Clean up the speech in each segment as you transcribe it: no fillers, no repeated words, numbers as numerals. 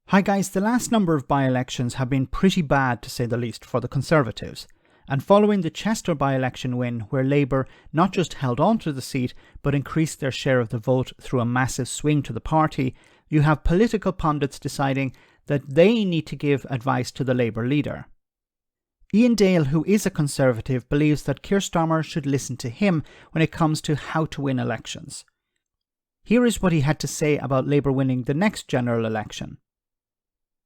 Hi guys, the last number of by-elections have been pretty bad to say the least for the Conservatives. And following the Chester by-election win, where Labour not just held on to the seat, but increased their share of the vote through a massive swing to the party, you have political pundits deciding that they need to give advice to the Labour leader. Iain Dale, who is a Conservative, believes that Keir Starmer should listen to him when it comes to how to win elections. Here is what he had to say about Labour winning the next general election.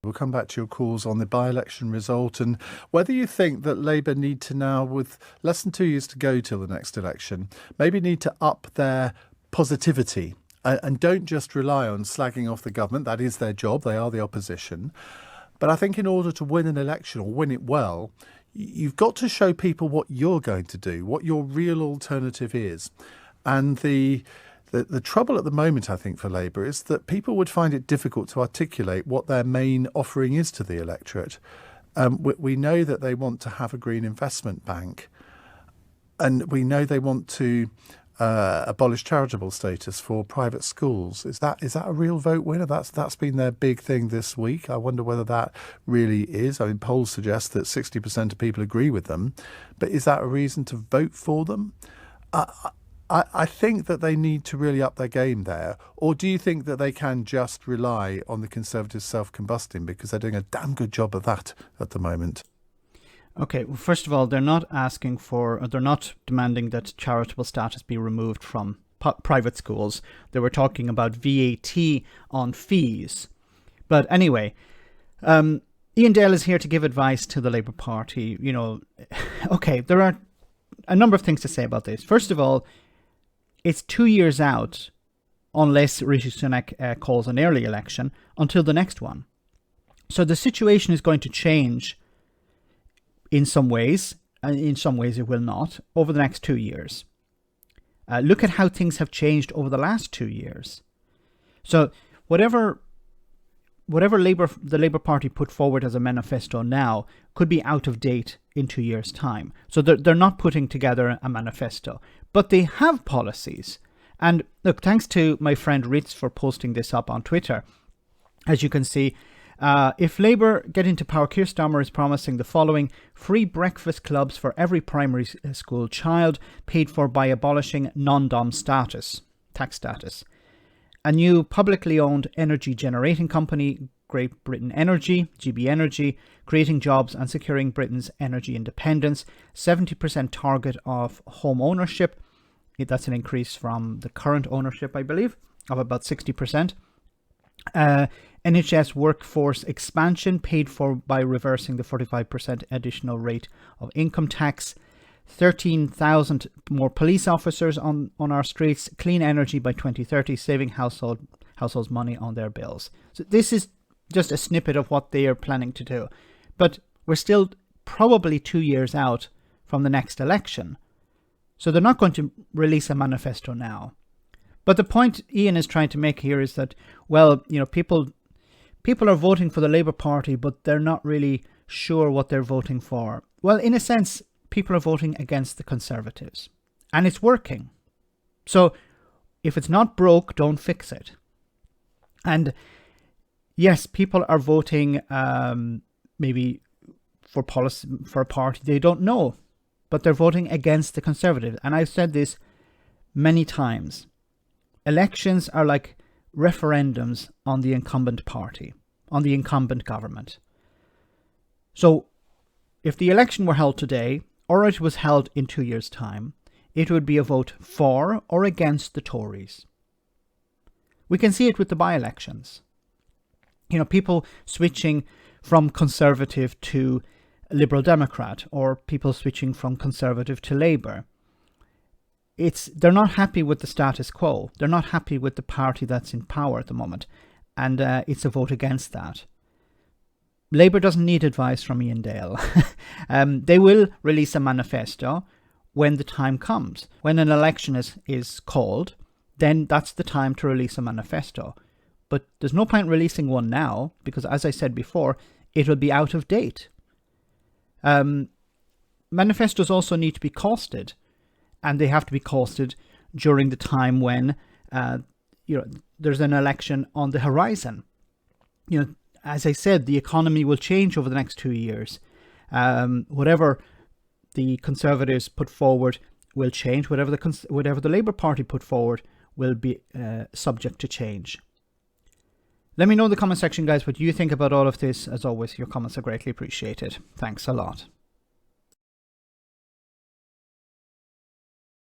We'll come back to your calls on the by-election result and whether you think that Labour need to now, with less than 2 years to go till the next election, maybe need to up their positivity and don't just rely on slagging off the government. That is their job. They are the opposition. But I think in order to win an election or win it well, you've got to show people what you're going to do, what your real alternative is. And the trouble at the moment, I think, for Labour is that people would find it difficult to articulate what their main offering is to the electorate. We know that they want to have a green investment bank, and we know they want to abolish charitable status for private schools. Is that a real vote winner? That's been their big thing this week. I wonder whether that really is. I mean, polls suggest that 60% of people agree with them, but is that a reason to vote for them? I think that they need to really up their game there. Or do you think that they can just rely on the Conservatives self-combusting because they're doing a damn good job of that at the moment? Okay, well, first of all, they're not demanding that charitable status be removed from private schools. They were talking about VAT on fees. But anyway, Iain Dale is here to give advice to the Labour Party. Okay, there are a number of things to say about this. First of all, it's 2 years out, unless Rishi Sunak calls an early election, until the next one. So the situation is going to change in some ways, and in some ways it will not, over the next 2 years. Look at how things have changed over the last 2 years. So whatever the Labour Party put forward as a manifesto now could be out of date in 2 years' time. So they're not putting together a manifesto. But they have policies. And look, thanks to my friend Ritz for posting this up on Twitter. As you can see, if Labour get into power, Keir Starmer is promising the following: free breakfast clubs for every primary school child, paid for by abolishing non-dom tax status. A new publicly owned energy generating company, Great Britain Energy, GB Energy, creating jobs and securing Britain's energy independence. 70% target of home ownership. That's an increase from the current ownership, I believe, of about 60%. NHS workforce expansion, paid for by reversing the 45% additional rate of income tax. 13,000 more police officers on our streets. Clean energy by 2030, saving households money on their bills. So this is just a snippet of what they are planning to do. But we're still probably 2 years out from the next election. So they're not going to release a manifesto now. But the point Iain is trying to make here is that, well, people are voting for the Labour Party, but they're not really sure what they're voting for. Well, in a sense, people are voting against the Conservatives. And it's working. So if it's not broke, don't fix it. And yes, people are voting maybe for a party they don't know, but they're voting against the Conservatives. And I've said this many times. Elections are like referendums on the incumbent party, on the incumbent government. So if the election were held today, or it was held in 2 years' time, it would be a vote for or against the Tories. We can see it with the by-elections. People switching from Conservative to Liberal Democrat, or people switching from Conservative to Labour. They're not happy with the status quo. They're not happy with the party that's in power at the moment. And it's a vote against that. Labour doesn't need advice from Iain Dale. They will release a manifesto when the time comes. When an election is called, then that's the time to release a manifesto. But there's no point releasing one now, because as I said before, it will be out of date. Manifestos also need to be costed, and they have to be costed during the time when there's an election on the horizon. as I said, the economy will change over the next 2 years. Whatever the Conservatives put forward will change. Whatever the Labour Party put forward will be subject to change. Let me know in the comment section, guys, what you think about all of this. As always, your comments are greatly appreciated. Thanks a lot.